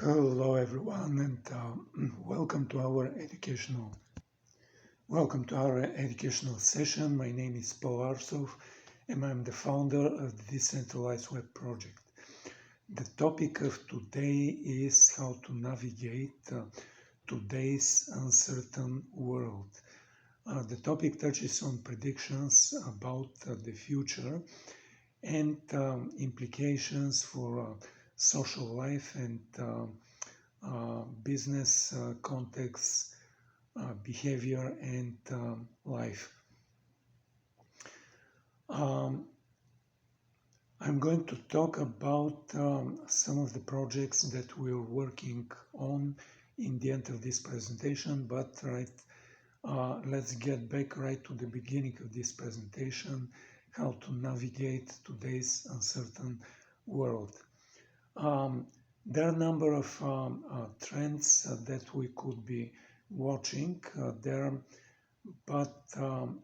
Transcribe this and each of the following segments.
Hello everyone, and welcome to our educational session. My name is Paul Arsov, and I'm the founder of the Decentralized Web project. The topic of today is how to navigate today's uncertain world. The topic touches on predictions about the future and implications for social life and business context, behavior, and life. I'm going to talk about some of the projects that we're working on in the end of this presentation, but let's get back right to the beginning of this presentation, how to navigate today's uncertain world. There are a number of trends that we could be watching there, but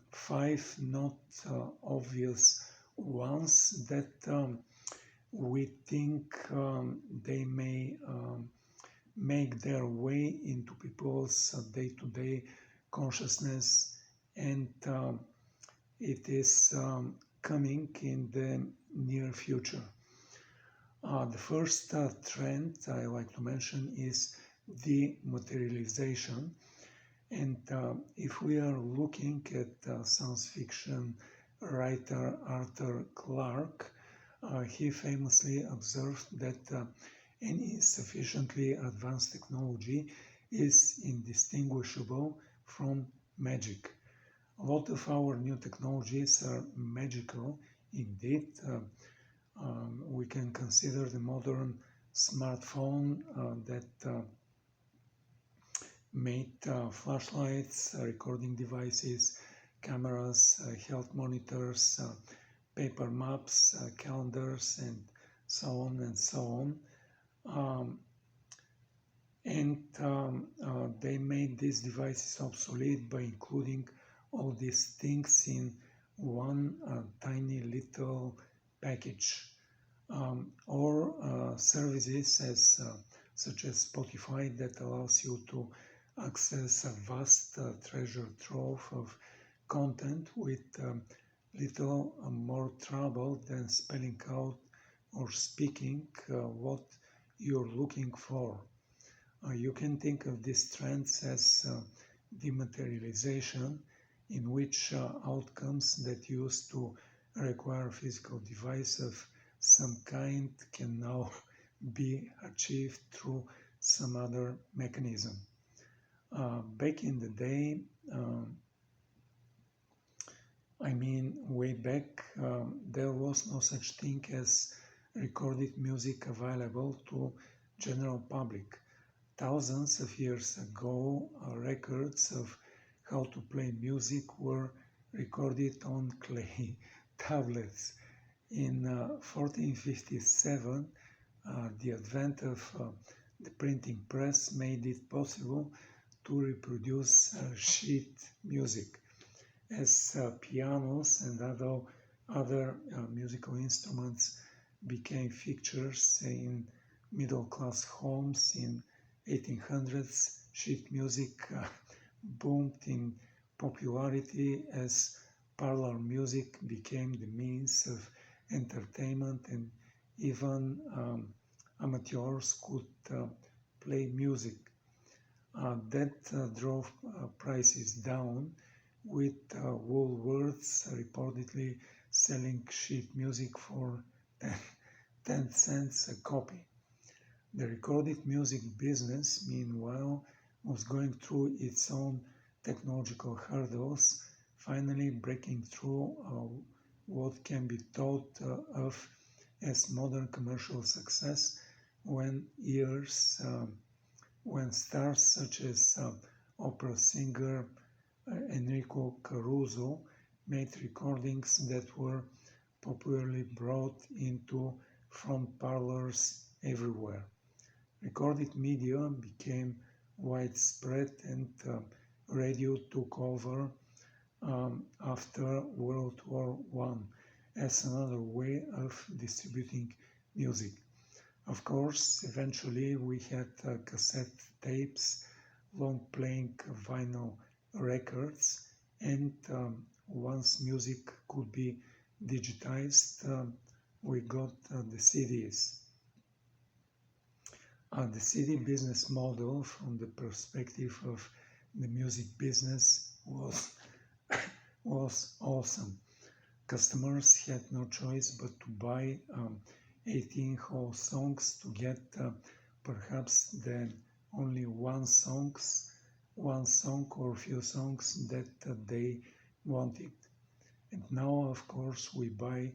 five not obvious ones that we think they may make their way into people's day-to-day consciousness, and it is coming in the near future. The first trend I like to mention is de-materialization. And if we are looking at science fiction writer Arthur Clarke, he famously observed that any sufficiently advanced technology is indistinguishable from magic. A lot of our new technologies are magical indeed. We can consider the modern smartphone that made flashlights, recording devices, cameras, health monitors, paper maps, calendars, and so on and so on. They made these devices obsolete by including all these things in one tiny little package, or services such as Spotify that allows you to access a vast treasure trove of content with little more trouble than spelling out or speaking what you're looking for. You can think of these trends as dematerialization, in which outcomes that used to require a physical device of some kind can now be achieved through some other mechanism. Back in the day, way back, there was no such thing as recorded music available to general public. Thousands of years ago, records of how to play music were recorded on clay tablets. In 1457, the advent of the printing press made it possible to reproduce sheet music. As pianos and other musical instruments became fixtures in middle-class homes in 1800s, sheet music boomed in popularity as parlor music became the means of entertainment, and even amateurs could play music. That drove prices down, with Woolworths reportedly selling sheet music for 10 cents a copy. The recorded music business, meanwhile, was going through its own technological hurdles, finally breaking through what can be thought of as modern commercial success when stars such as opera singer Enrico Caruso made recordings that were popularly brought into front parlors everywhere. Recorded media became widespread, and radio took over after World War I as another way of distributing music. Of course, eventually we had cassette tapes, long playing vinyl records, and once music could be digitized, we got the CDs. The CD business model from the perspective of the music business was awesome. Customers had no choice but to buy 18 whole songs to get perhaps the only one song or few songs that they wanted. And now, of course, we buy,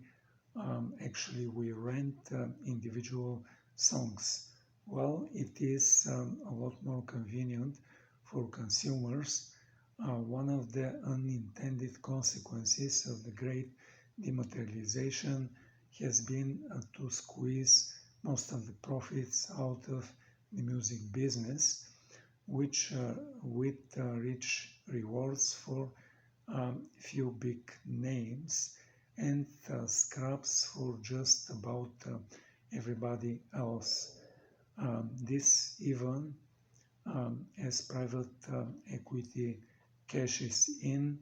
actually, we rent individual songs. Well, it is a lot more convenient for consumers. One of the unintended consequences of the great dematerialization has been to squeeze most of the profits out of the music business, which with rich rewards for few big names and scraps for just about everybody else. This even as private equity cashes in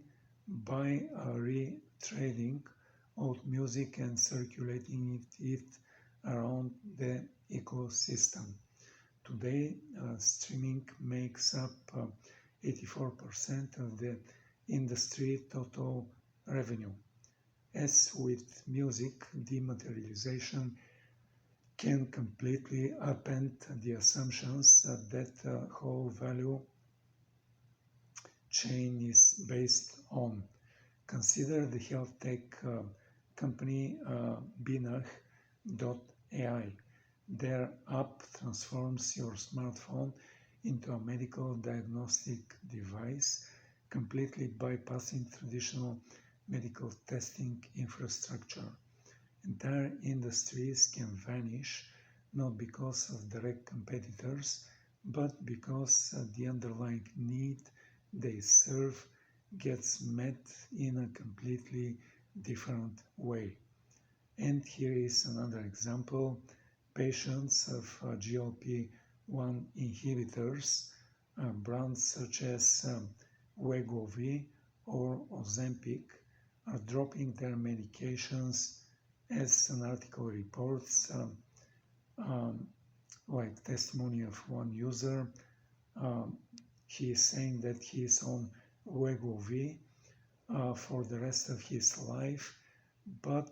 by retrading old music and circulating it around the ecosystem. Today, streaming makes up 84% of the industry total revenue. As with music, dematerialization can completely upend the assumptions that the whole value chain is based on. Consider the health tech company Binach.ai. Their app transforms your smartphone into a medical diagnostic device, completely bypassing traditional medical testing infrastructure. Entire industries can vanish not because of direct competitors, but because the underlying need they serve gets met in a completely different way. And here is another example. Patients of GLP-1 inhibitors, brands such as Wegovy or Ozempic, are dropping their medications, as an article reports, like testimony of one user. He is saying that he is on Wegovy for the rest of his life, but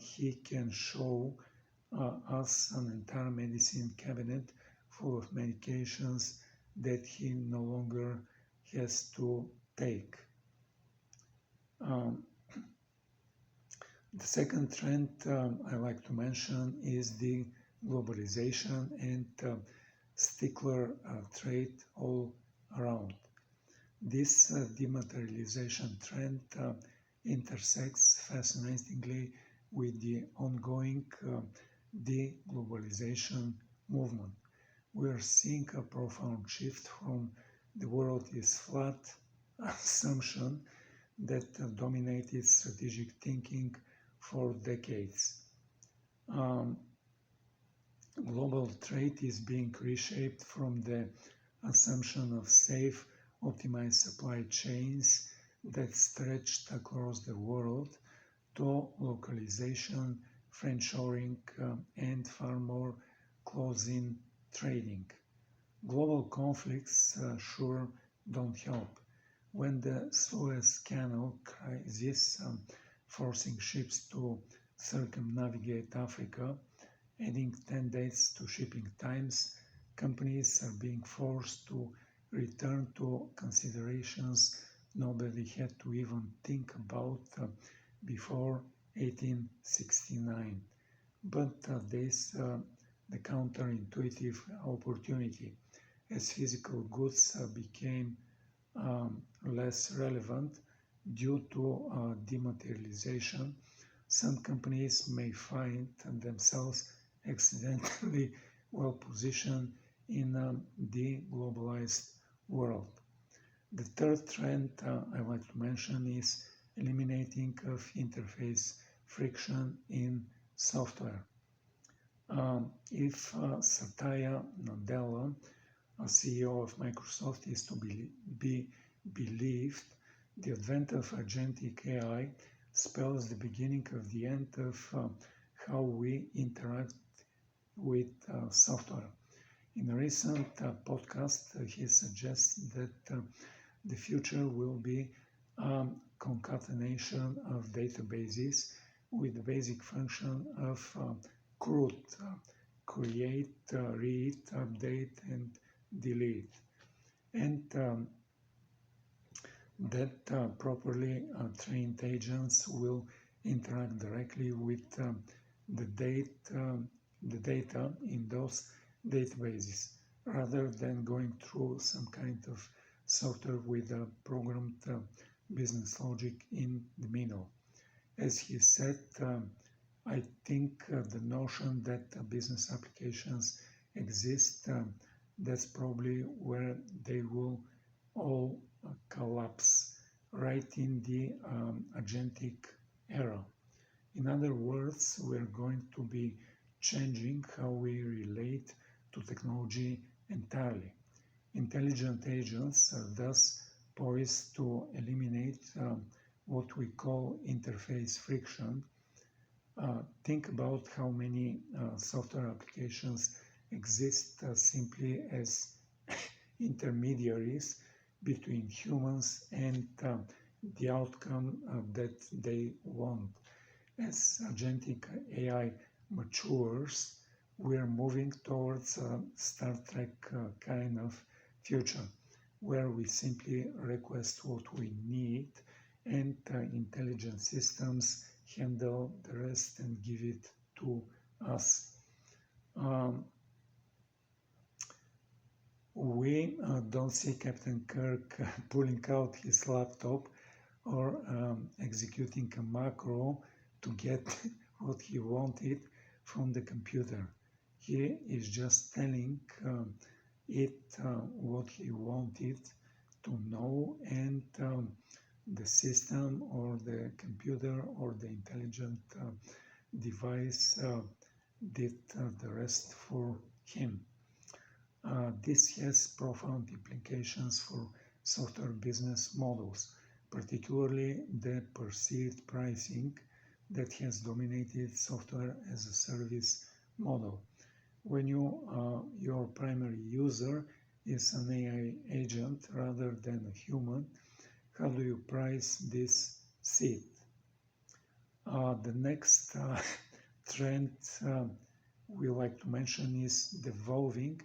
he can show us an entire medicine cabinet full of medications that he no longer has to take. The second trend I like to mention is the globalization and stickler trade all around. This dematerialization trend intersects fascinatingly with the ongoing de-globalization movement. We are seeing a profound shift from the world is flat assumption that dominated strategic thinking for decades. Global trade is being reshaped from the assumption of safe, optimized supply chains that stretched across the world to localization, friendshoring, and far more close-in trading. Global conflicts sure don't help. When the Suez Canal crisis forcing ships to circumnavigate Africa, adding 10 days to shipping times, companies are being forced to return to considerations nobody had to even think about before 1869. But there's the counterintuitive opportunity. As physical goods became less relevant due to dematerialization, some companies may find themselves accidentally well positioned in a de-globalized world. The third trend I like to mention is eliminating of interface friction in software. If Satya Nadella, a CEO of Microsoft, is to be believed, the advent of agentic AI spells the beginning of the end of how we interact with software. In a recent podcast, he suggests that the future will be concatenation of databases with the basic function of CRUD, create, read, update, and delete. And that properly trained agents will interact directly with the data in those databases rather than going through some kind of software with a programmed business logic in the middle. As he said, I think the notion that business applications exist, that's probably where they will all collapse, right in the agentic era. In other words, we're going to be changing how we relate to technology entirely. Intelligent agents are thus poised to eliminate what we call interface friction. Think about how many software applications exist simply as intermediaries between humans and the outcome that they want. As agentic AI matures, we are moving towards a Star Trek kind of future, where we simply request what we need and intelligent systems handle the rest and give it to us. We don't see Captain Kirk pulling out his laptop or executing a macro to get what he wanted from the computer. He is just telling it what he wanted to know, and the system or the computer or the intelligent device did the rest for him. This has profound implications for software business models, particularly the perceived pricing that has dominated software as a service model. When your primary user is an AI agent rather than a human, how do you price this seat? The next trend we like to mention is devolving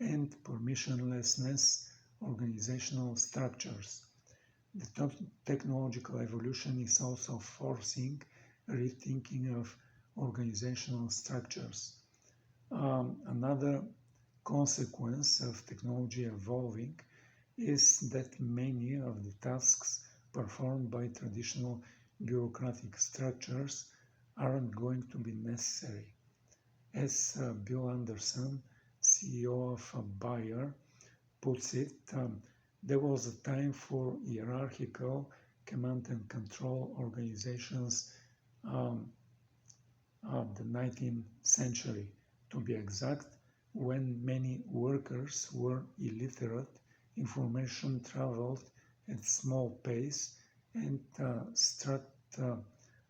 and permissionlessness organizational structures. The technological evolution is also forcing rethinking of organizational structures. Another consequence of technology evolving is that many of the tasks performed by traditional bureaucratic structures aren't going to be necessary. As Bill Anderson, CEO of Bayer, puts it, there was a time for hierarchical command and control organizations of the 19th century, to be exact, when many workers were illiterate, information traveled at small pace, and strict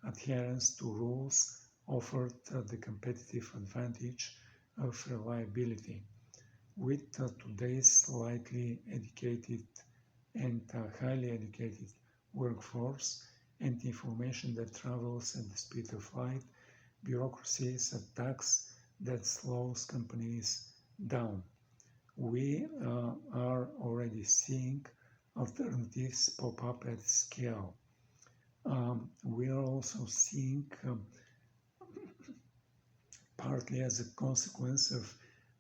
adherence to rules offered the competitive advantage of reliability. With today's slightly educated and highly educated workforce and information that travels at the speed of light, bureaucracy is a tax that slows companies down. We are already seeing alternatives pop up at scale. We are also seeing, partly as a consequence of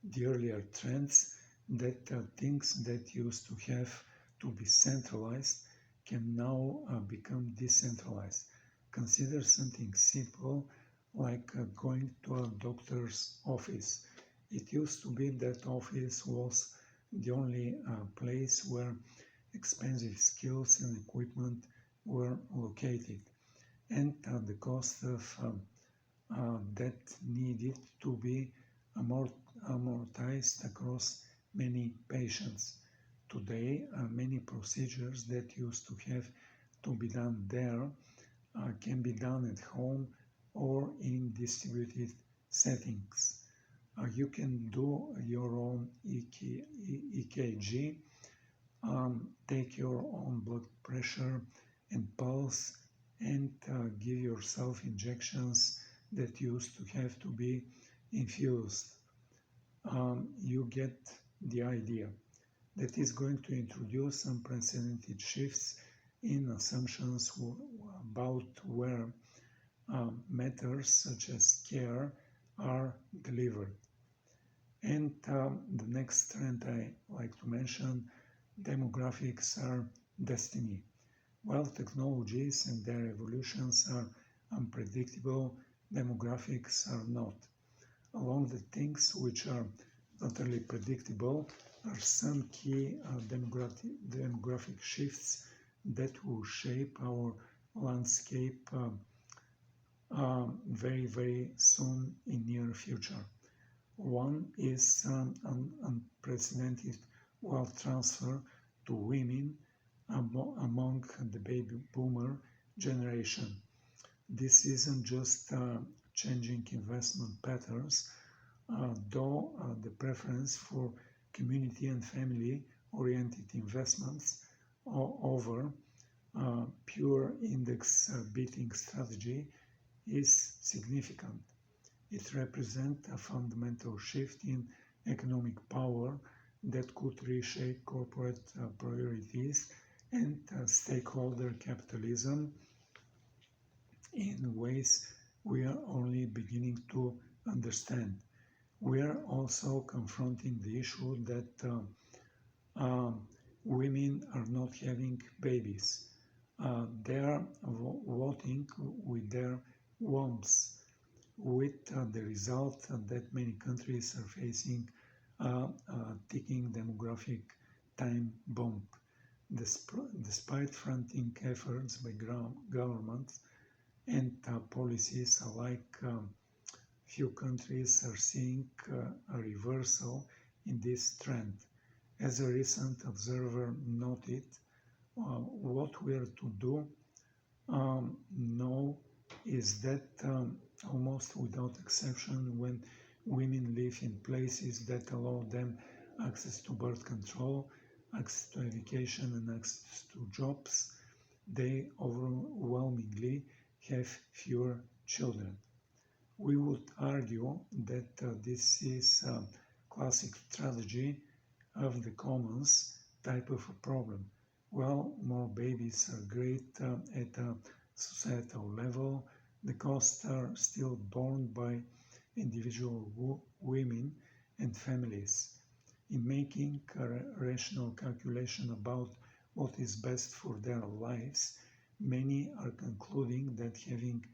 the earlier trends, that things that used to have to be centralized can now become decentralized. Consider something simple like going to a doctor's office. It used to be that office was the only place where expensive skills and equipment were located, and the cost of that needed to be amortized across many patients. Today, many procedures that used to have to be done there can be done at home or in distributed settings. You can do your own EKG, take your own blood pressure and pulse, and give yourself injections that used to have to be infused. You get the idea. That is going to introduce unprecedented shifts in assumptions about where matters such as care are delivered. And the next trend I like to mention, demographics are destiny. While technologies and their evolutions are unpredictable, demographics are not. Among the things which are utterly predictable are some key demographic shifts that will shape our landscape very, very soon in near future. One is an unprecedented wealth transfer to women among the baby boomer generation. This isn't just changing investment patterns, though the preference for community and family-oriented investments over pure index beating strategy is significant. It represents a fundamental shift in economic power that could reshape corporate priorities and stakeholder capitalism in ways we are only beginning to understand. We are also confronting the issue that women are not having babies. They are voting with their wombs, with the result that many countries are facing a ticking demographic time bomb. Despite fronting efforts by governments and policies alike, few countries are seeing a reversal in this trend. As a recent observer noted, what we are to do now is that almost without exception, when women live in places that allow them access to birth control, access to education and access to jobs, they overwhelmingly have fewer children. We would argue that this is a classic strategy of the commons type of a problem. Well, more babies are great at a societal level. The costs are still borne by individual women and families. In making a rational calculation about what is best for their lives, many are concluding that having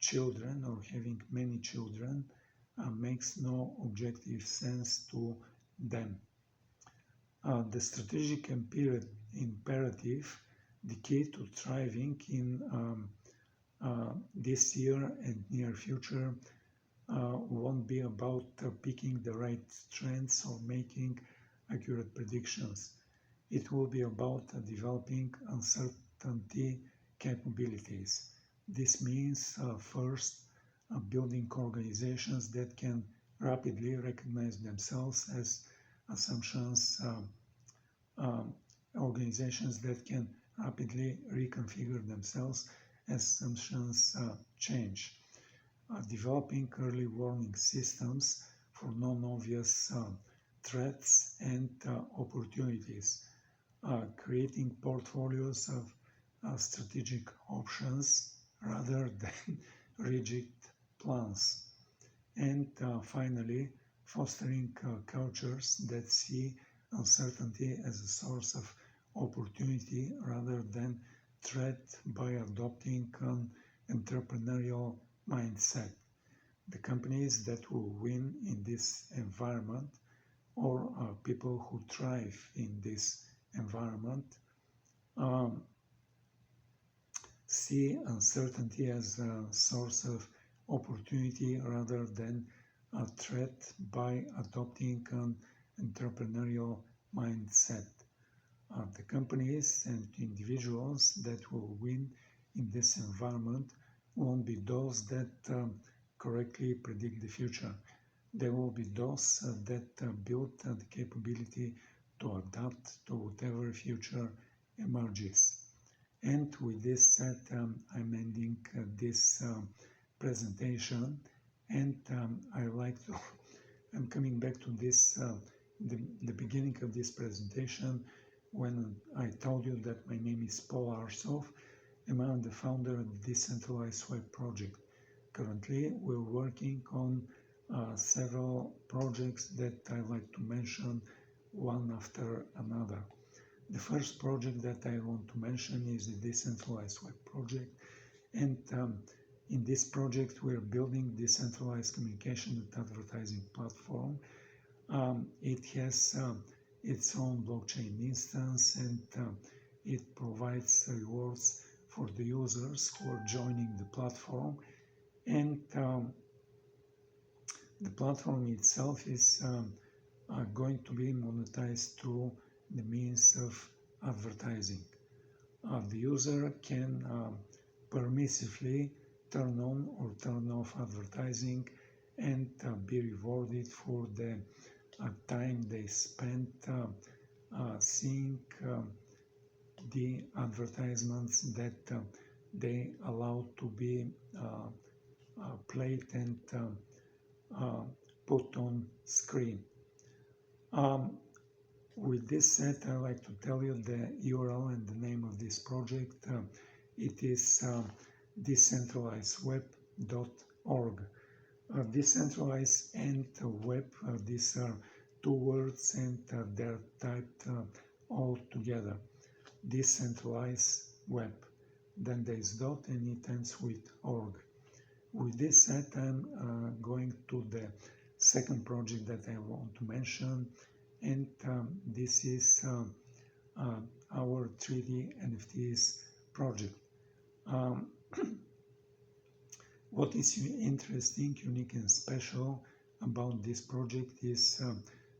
children or having many children makes no objective sense to them. The strategic imperative, the key to thriving in this year and near future, won't be about picking the right trends or making accurate predictions. It will be about developing uncertainty capabilities. This means first building organizations that can rapidly recognize themselves as assumptions, organizations that can rapidly reconfigure themselves as assumptions change. Developing early warning systems for non-obvious threats and opportunities. Creating portfolios of strategic options rather than rigid plans. And finally, fostering cultures that see uncertainty as a source of opportunity rather than threat by adopting an entrepreneurial mindset. The companies that will win in this environment, or people who thrive in this environment, see uncertainty as a source of opportunity rather than a threat by adopting an entrepreneurial mindset. The companies and individuals that will win in this environment won't be those that correctly predict the future. They will be those that build the capability to adapt to whatever future emerges. And with this said, I'm ending this presentation, and I like to. I'm coming back to this the beginning of this presentation when I told you that my name is Paul Arsov, and I'm the founder of the Decentralized Web project. Currently, we're working on several projects that I like to mention one after another. The first project that I want to mention is the Decentralized Web project, and in this project we're building decentralized communication and advertising platform. It has its own blockchain instance, and it provides rewards for the users who are joining the platform, and the platform itself is going to be monetized through the means of advertising. The user can permissively turn on or turn off advertising and be rewarded for the time they spent seeing the advertisements that they allow to be played and put on screen. With this said, I like to tell you the URL and the name of this project. It is decentralizedweb.org. Decentralized and web, these are two words, and they're typed all together. Decentralized web. Then there's dot and it ends with org. With this said, I'm going to the second project that I want to mention, and this is our 3D NFTs project. What is interesting, unique and special about this project is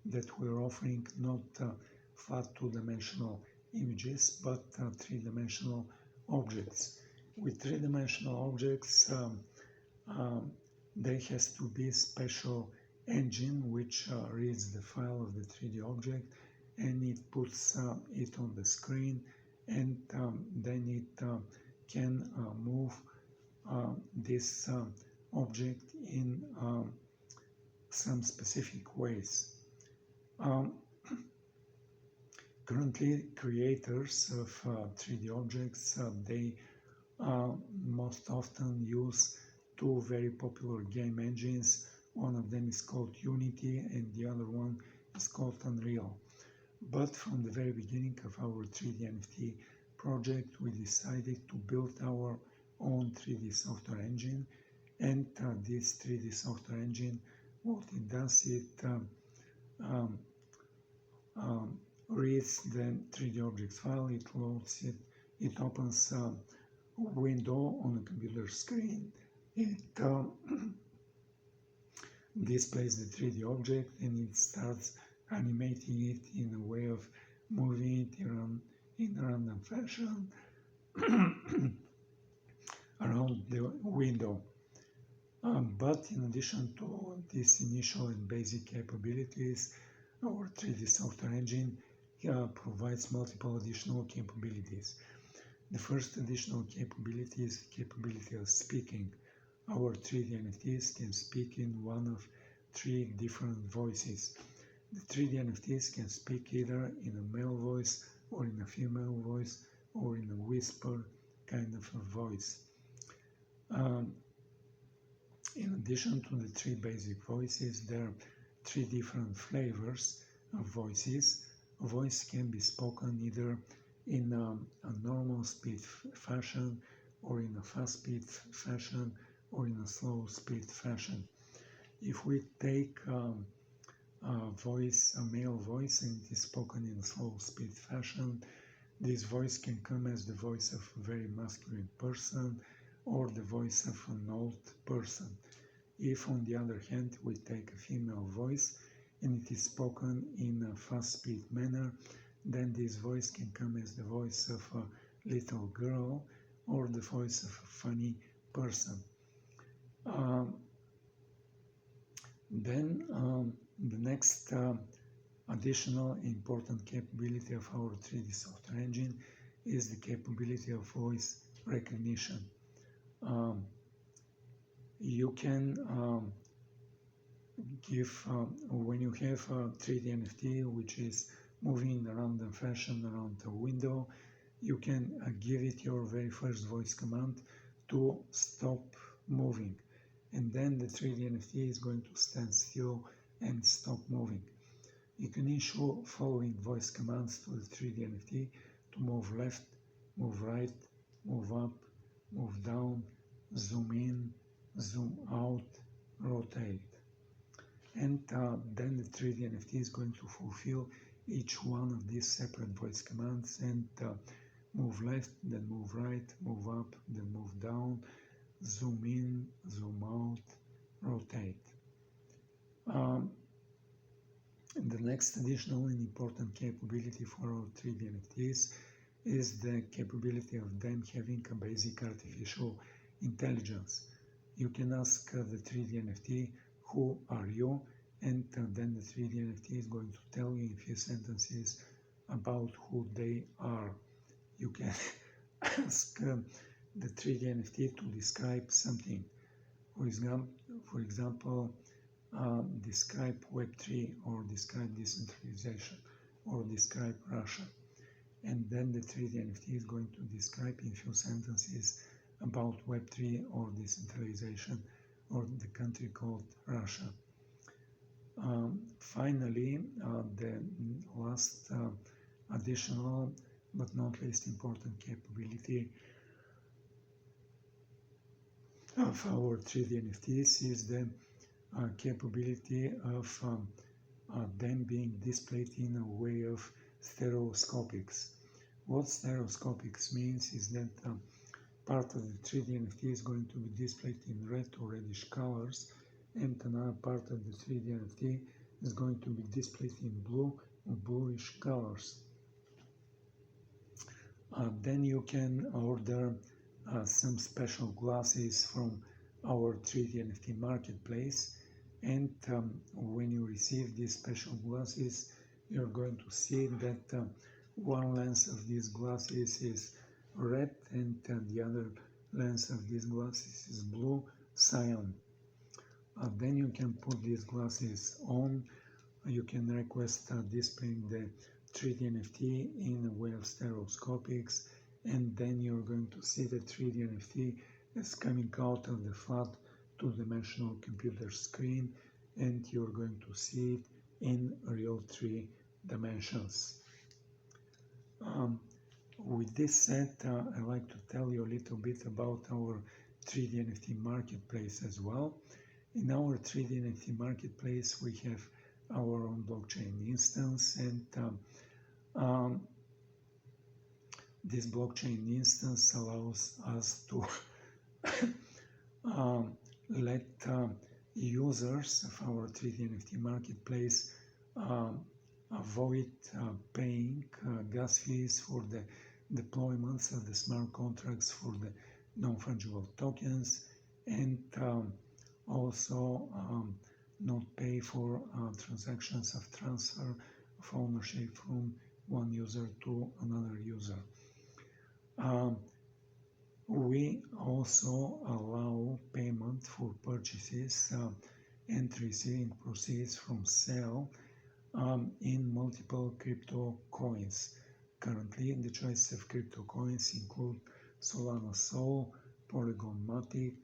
that we're offering not flat two-dimensional images but three-dimensional objects. With three-dimensional objects there has to be a special engine which reads the file of the 3D object, and it puts it on the screen, and then it can move this object in some specific ways. Currently, creators of 3D objects, they most often use two very popular game engines. One of them is called Unity and the other one is called Unreal. But from the very beginning of our 3D NFT project, we decided to build our own 3D software engine, and this 3D software engine, what it does, it reads the 3D objects file, it loads it, it opens a window on a computer screen, it displays the 3D object, and it starts animating it in a way of moving it around in a random fashion around the window. But in addition to these initial and basic capabilities, our 3D software engine provides multiple additional capabilities. The first additional capability is the capability of speaking. Our 3D NFTs can speak in one of three different voices. The 3D NFTs can speak either in a male voice or in a female voice or in a whisper kind of a voice. In addition to the three basic voices, there are three different flavors of voices. A voice can be spoken either in a normal speed fashion, or in a fast speed fashion, or in a slow speed fashion. If we take a male voice, and it is spoken in a slow speed fashion, this voice can come as the voice of a very masculine person, or the voice of an old person. If, on the other hand, we take a female voice and it is spoken in a fast-speed manner, then this voice can come as the voice of a little girl or the voice of a funny person. Then the next additional important capability of our 3D software engine is the capability of voice recognition. You can give, when you have a 3D NFT which is moving in a random fashion around a window, you can give it your very first voice command to stop moving. And then the 3D NFT is going to stand still and stop moving. You can issue following voice commands to the 3D NFT to move left, move right, move up, move down, zoom in, zoom out, rotate. And then the 3D NFT is going to fulfill each one of these separate voice commands and move left, then move right, move up, then move down, zoom in, zoom out, rotate. The next additional and important capability for our 3D NFTs is the capability of them having a basic artificial intelligence. You can ask the 3D NFT, who are you? And then the 3D NFT is going to tell you in a few sentences about who they are. You can ask the 3D NFT to describe something. For example, describe Web3 or describe decentralization or describe Russia. And then the 3D NFT is going to describe in few sentences about Web3 or decentralization or the country called Russia. Finally, the last additional but not least important capability of our 3D NFTs is the capability of them being displayed in a way of stereoscopics. What stereoscopics means is that part of the 3D NFT is going to be displayed in red or reddish colors, and another part of the 3D NFT is going to be displayed in blue or bluish colors. Then you can order some special glasses from our 3D NFT marketplace, and when you receive these special glasses, you're going to see that one lens of these glasses is red and the other lens of these glasses is blue cyan. Then you can put these glasses on. You can request displaying the 3D NFT in a way of stereoscopics, and then you're going to see the 3D NFT as coming out of the flat two-dimensional computer screen, and you're going to see it in real 3 dimensions. With this said, I'd like to tell you a little bit about our 3D NFT marketplace as well. In our 3D NFT marketplace, we have our own blockchain instance, and this blockchain instance allows us to let users of our 3D NFT marketplace avoid paying gas fees for the deployments of the smart contracts for the non-fungible tokens, and also not pay for transactions of transfer of ownership from one user to another user. We also allow payment for purchases and receiving proceeds from sale in multiple crypto coins. Currently, the choice of crypto coins include Solana Sol, Polygon Matic,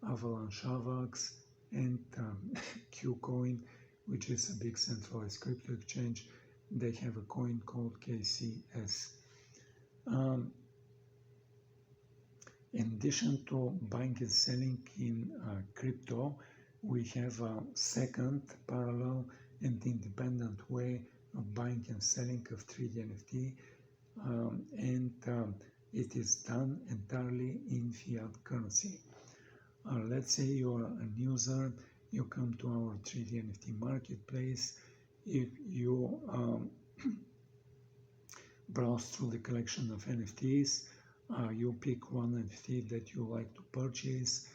Avalanche Avax, and Qcoin, which is a big centralized crypto exchange. They have a coin called KCS. In addition to buying and selling in crypto, we have a second parallel and independent way of buying and selling of 3D NFT, and it is done entirely in fiat currency. Let's say you are a user, you come to our 3D NFT marketplace, if you browse through the collection of NFTs, you pick one NFT that you like to purchase,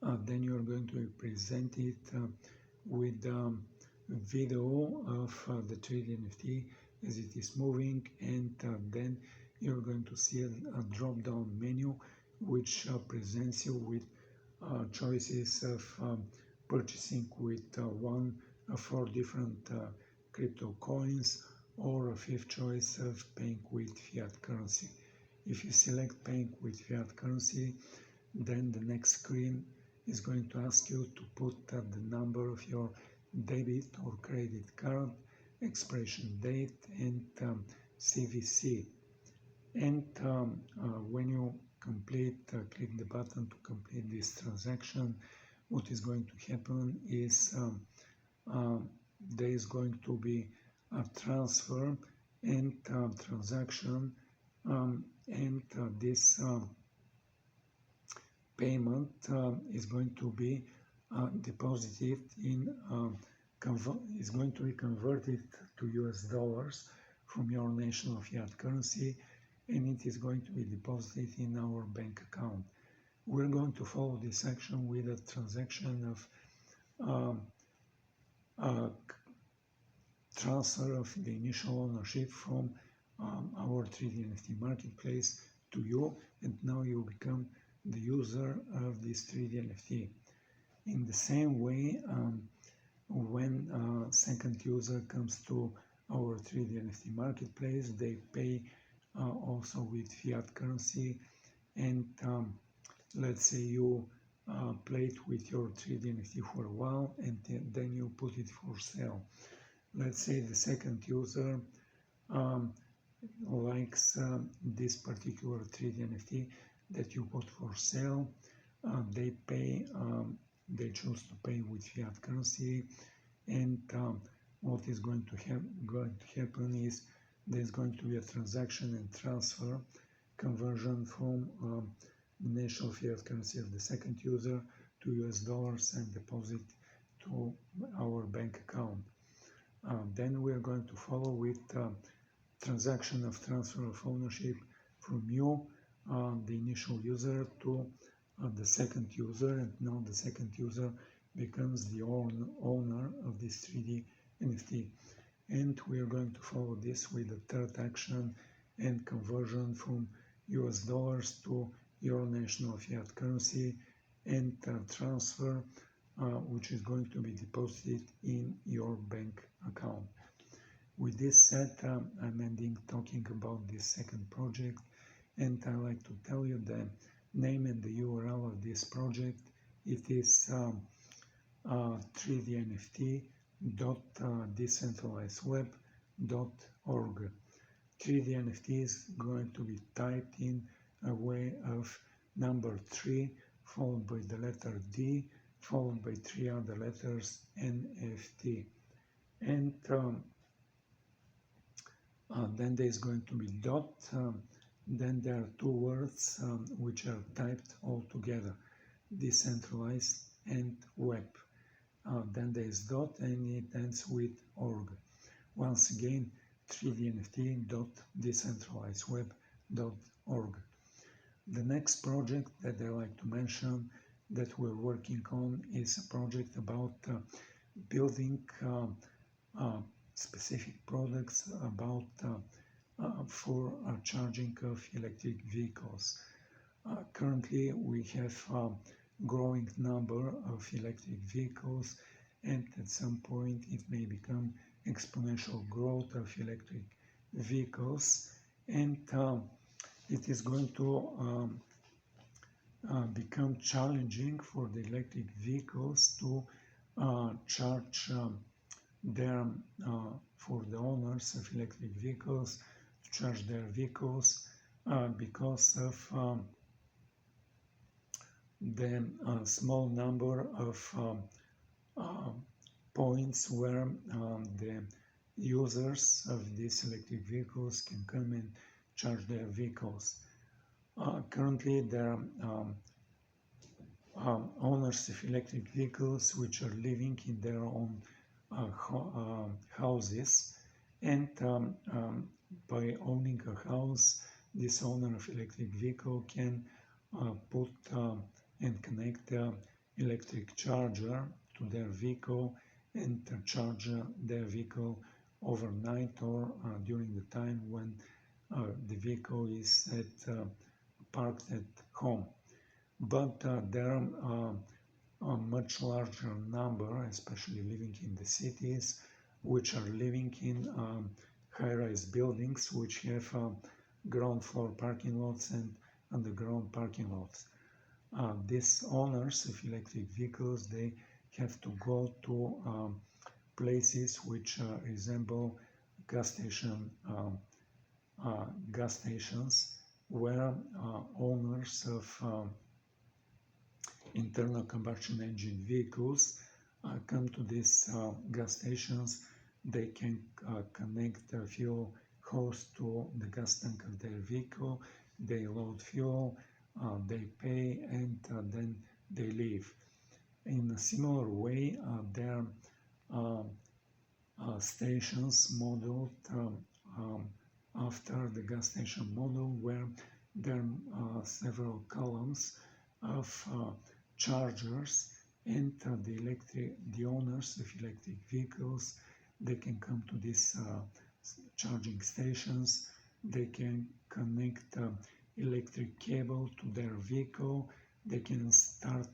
then you're going to present it with a video of the 3D NFT as it is moving, and then you're going to see a drop-down menu which presents you with choices of purchasing with one of 4 different crypto coins, or a fifth choice of paying with fiat currency. If you select paying with fiat currency, then the next screen is going to ask you to put the number of your debit or credit card, expiration date, and CVC. And when you click the button to complete this transaction, what is going to happen is there is going to be a transfer and transaction, and this payment is going to be deposited in is going to be converted to US dollars from your national fiat currency, and it is going to be deposited in our bank account. We're going to follow this action with a transaction of transfer of the initial ownership from our 3D NFT marketplace to you, and now you become the user of this 3D NFT. In the same way, when second user comes to our 3D NFT marketplace, they pay also with fiat currency, and let's say you play it with your 3D NFT for a while, and then you put it for sale. Let's say the second user likes this particular 3D NFT that you put for sale. They choose to pay with fiat currency, and what is going to happen is there's going to be a transaction and transfer conversion from the national fiat currency of the second user to US dollars and deposit to our bank account. Then we are going to follow with transaction of transfer of ownership from you, the initial user, to the second user, and now the second user becomes the owner of this 3D NFT. And we are going to follow this with the third action and conversion from US dollars to your national fiat currency, and transfer which is going to be deposited in your bank account. With this said, I'm ending talking about this second project, and I like to tell you the name and the URL of this project. It is 3dnft.decentralizedweb.org. 3dnft is going to be typed in a way of number 3 followed by the letter D followed by 3 other letters NFT, and then there is going to be dot, then there are 2 words which are typed all together, decentralized and web. Then there is dot, and it ends with org. Once again, 3dnft.decentralizedweb.org. The next project that I like to mention that we're working on is a project about building specific products about for charging of electric vehicles. Currently, we have a growing number of electric vehicles, and at some point it may become exponential growth of electric vehicles, and it is going to become challenging for the electric vehicles to charge for the owners of electric vehicles to charge their vehicles because of the small number of points where the users of these electric vehicles can come and charge their vehicles. Currently, there are owners of electric vehicles which are living in their own houses, and by owning a house, this owner of electric vehicle can put and connect the electric charger to their vehicle and charge their vehicle overnight or during the time when the vehicle is parked at home. But there are a much larger number, especially living in the cities, which are living in high-rise buildings which have ground floor parking lots and underground parking lots. These owners of electric vehicles, they have to go to places which resemble gas stations where owners of internal combustion engine vehicles come to these gas stations. They can connect the fuel hose to the gas tank of their vehicle. They load fuel, they pay, and then they leave. In a similar way, there are stations modeled after the gas station model, where there are several columns of chargers, and the owners of electric vehicles, they can come to these charging stations. They can connect electric cable to their vehicle. They can start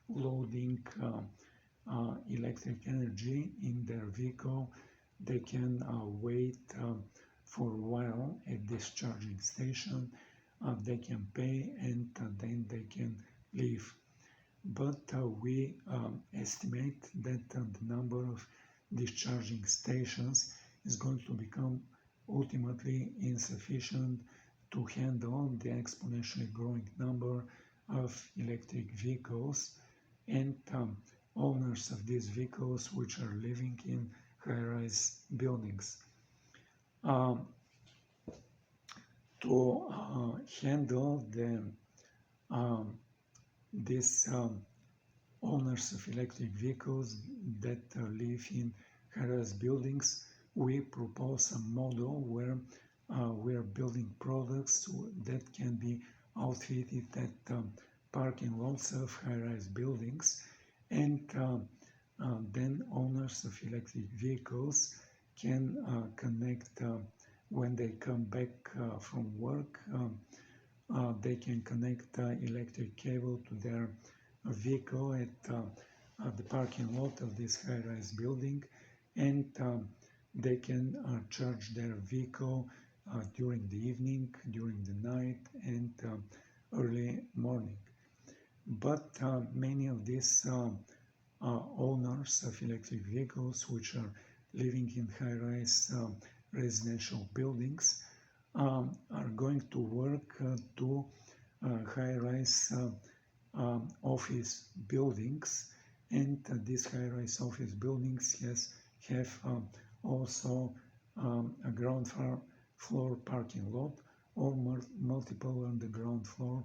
loading electric energy in their vehicle. They can wait for a while at this charging station. They can pay, and then they can leave. But we estimate that the number of these charging stations is going to become ultimately insufficient to handle the exponentially growing number of electric vehicles and owners of these vehicles which are living in high-rise buildings. To handle these owners of electric vehicles that live in high-rise buildings, we propose a model where we are building products that can be outfitted at parking lots of high-rise buildings, and then owners of electric vehicles can connect when they come back from work. They can connect electric cable to their vehicle at the parking lot of this high-rise building, and they can charge their vehicle during the evening, during the night, and early morning. But many of these owners of electric vehicles which are living in high-rise residential buildings are going to work to high-rise office buildings, and these high-rise office buildings have also a ground floor parking lot or multiple underground floor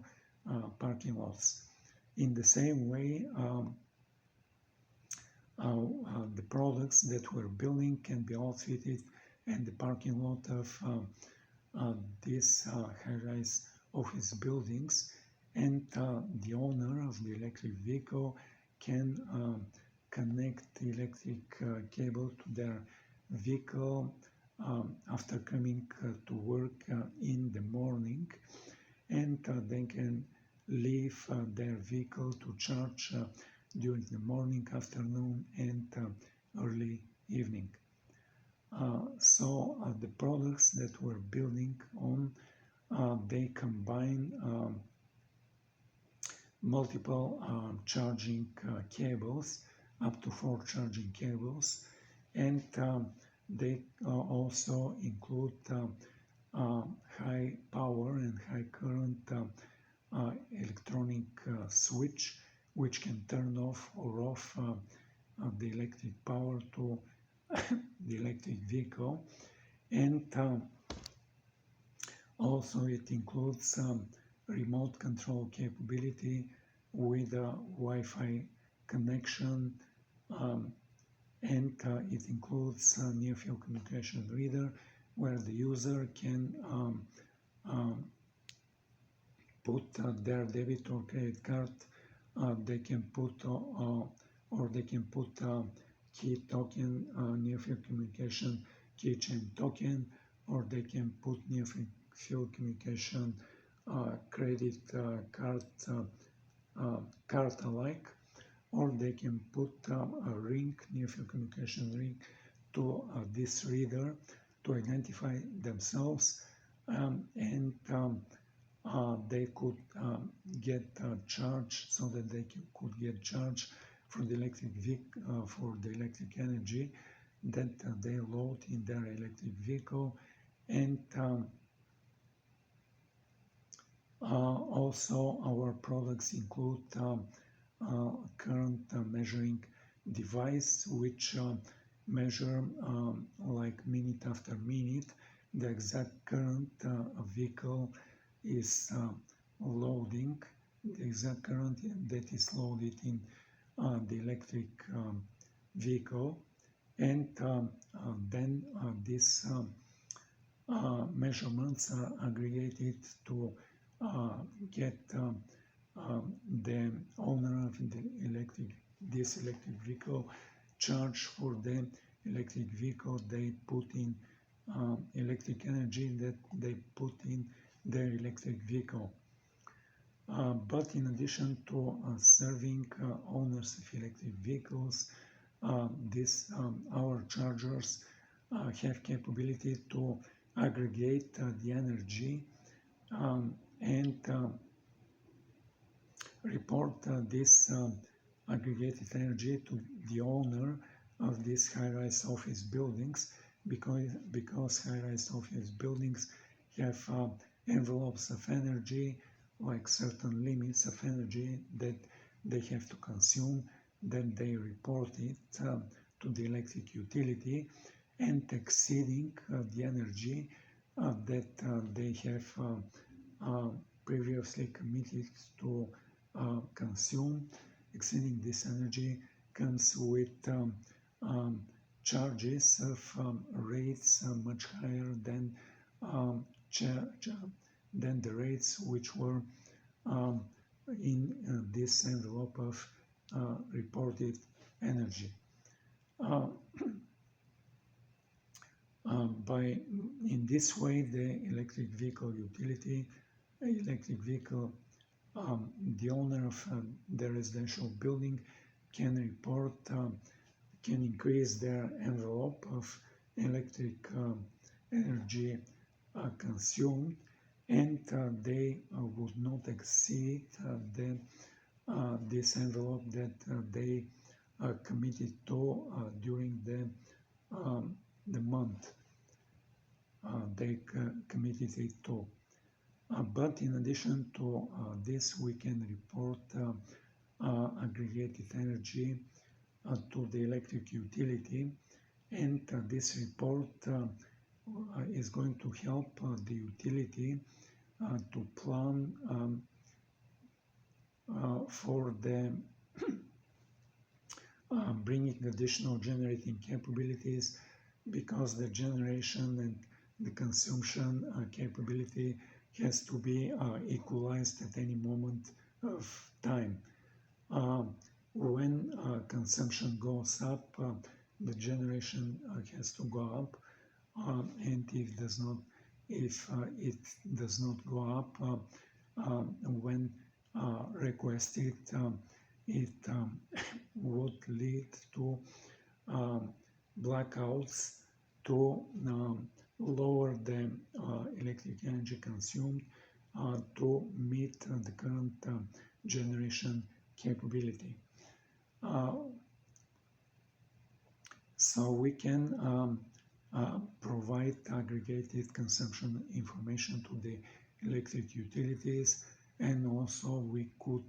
parking lots. In the same way, the products that we're building can be outfitted in the parking lot of these high-rise office buildings, and the owner of the electric vehicle can connect the electric cable to their vehicle after coming to work in the morning, and they can leave their vehicle to charge during the morning, afternoon, and early evening. So the products that we're building on, they combine multiple charging cables, up to 4 charging cables, and they also include high power and high current electronic switch, which can turn off or off the electric power to the electric vehicle, and also it includes remote control capability with a Wi-Fi connection, and it includes a near-field communication reader where the user can put their debit or credit card. They can put or they can put key token, near-field communication keychain token, or they can put near-field communication credit card card alike, or they can put a ring, near-field communication ring, to this reader to identify themselves, and they could get charged, so that they could get charged for the electric energy that they load in their electric vehicle. And also our products include current measuring device, which measure like minute after minute the exact current a vehicle is loading, the exact current that is loaded in the electric vehicle. And then these measurements are aggregated to get the owner of this electric vehicle charge for the electric vehicle they put in, electric energy that they put in their electric vehicle. But in addition to serving owners of electric vehicles, our chargers have capability to aggregate the energy and report this aggregated energy to the owner of these high-rise office buildings, because high-rise office buildings have envelopes of energy, like certain limits of energy that they have to consume. Then they report it to the electric utility, and exceeding the energy that they have previously committed to consume, exceeding this energy comes with charges of rates much higher than the rates which were in this envelope of reported energy. In this way, the electric vehicle utility, the owner of the residential building can report, can increase their envelope of electric energy consumed, and they would not exceed this envelope that they committed to during the month they committed it to. But in addition to this, we can report aggregated energy to the electric utility, and this report is going to help the utility to plan for the bringing additional generating capabilities, because the generation and the consumption capability has to be equalized at any moment of time. When consumption goes up, the generation has to go up, and if it does not go up when requested, it would lead to blackouts to lower the electric energy consumed to meet the current generation capability. So we can provide aggregated consumption information to the electric utilities, and also we could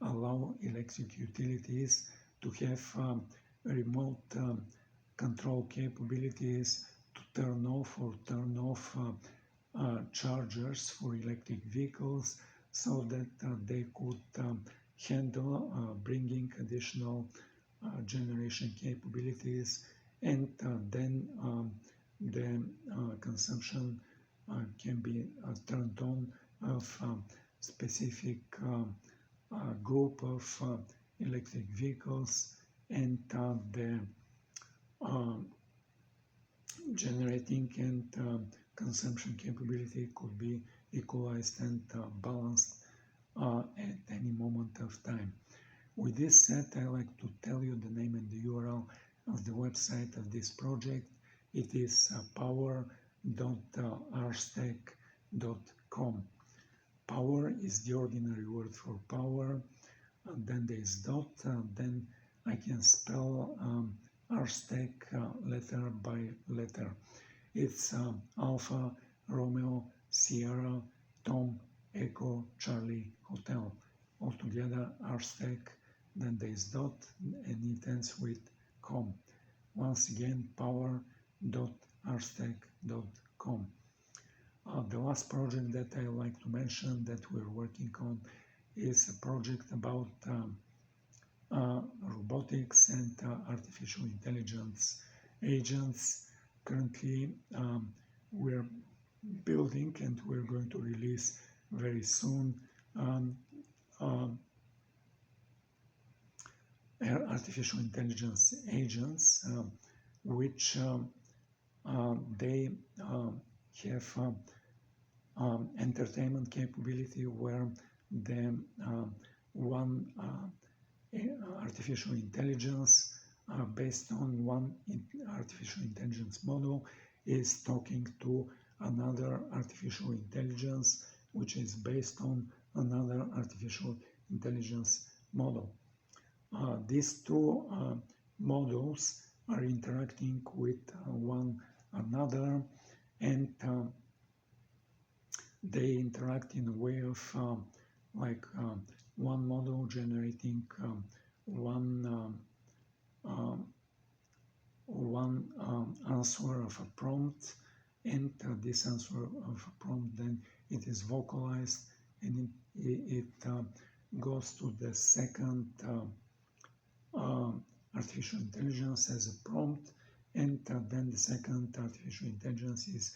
allow electric utilities to have remote control capabilities to turn off or turn off chargers for electric vehicles so that they could handle bringing additional generation capabilities, and then the consumption can be turned on of specific group of electric vehicles, and the generating and consumption capability could be equalized and balanced at any moment of time. With this said, I like to tell you the name and the URL of the website of this project. It is power.rstack.com. Power is the ordinary word for power, and then there is dot, then I can spell rstack letter by letter. It's Alpha Romeo Sierra Tom Echo Charlie Hotel. Altogether rstack, then there is dot, and it ends with com. Once again, power.rstack.com. The last project that I like to mention that we're working on is a project about robotics and artificial intelligence agents. Currently, we're building and we're going to release very soon artificial intelligence agents, which they have entertainment capability, where the one artificial intelligence based on one artificial intelligence model is talking to another artificial intelligence which is based on another artificial intelligence model. These two models are interacting with one another, and they interact in a way of one model generating one answer of a prompt, and this answer of a prompt, then it is vocalized, and it goes to the second artificial intelligence as a prompt, and then the second artificial intelligence is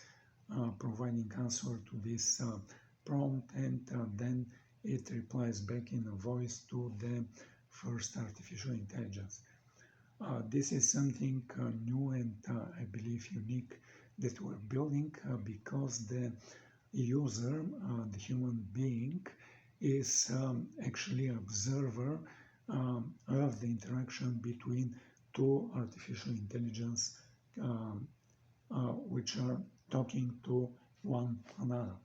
providing answer to this prompt, and then it replies back in a voice to the first artificial intelligence. This is something new and I believe unique that we're building because the user, the human being, is actually an observer of the interaction between two artificial intelligence which are talking to one another.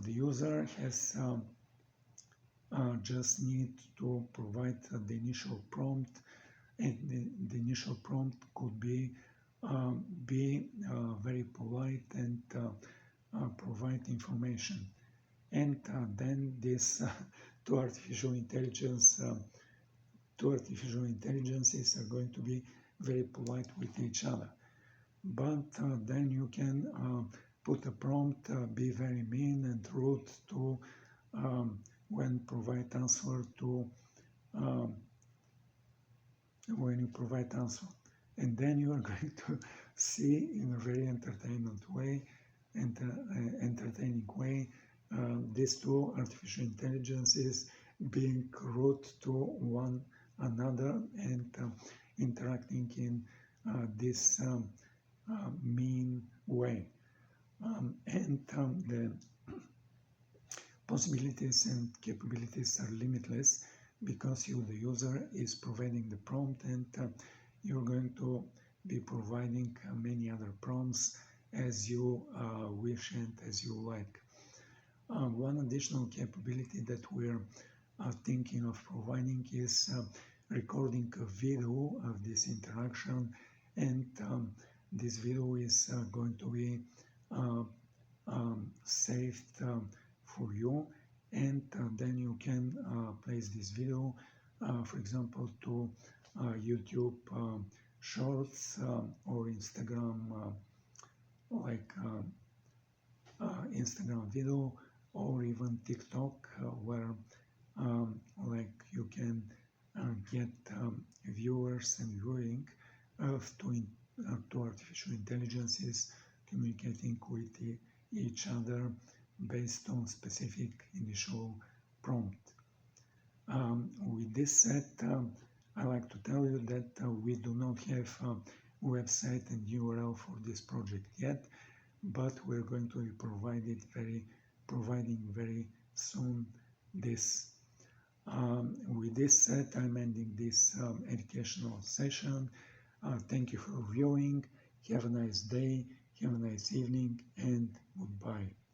The user has just need to provide the initial prompt, and the initial prompt could be very polite and provide information, and then this two artificial intelligences are going to be very polite with each other. But then you can put a prompt, be very mean and rude to when you provide answer, and then you are going to see in a very entertaining way these two artificial intelligences being rude to one another and interacting in this mean way, and the possibilities and capabilities are limitless, because you, the user, is providing the prompt, and you're going to be providing many other prompts as you wish and as you like. One additional capability that we're thinking of providing is recording a video of this interaction, and this video is going to be saved for you, and then you can place this video, for example, to YouTube Shorts or Instagram Instagram video or even TikTok, where like you can get viewers and viewing to artificial intelligences communicating with each other based on specific initial prompt. With this said, I like to tell you that we do not have a website and URL for this project yet, but we're going to be providing very soon this. With this said, I'm ending this educational session. Thank you for viewing. Have a nice day, have a nice evening, and goodbye.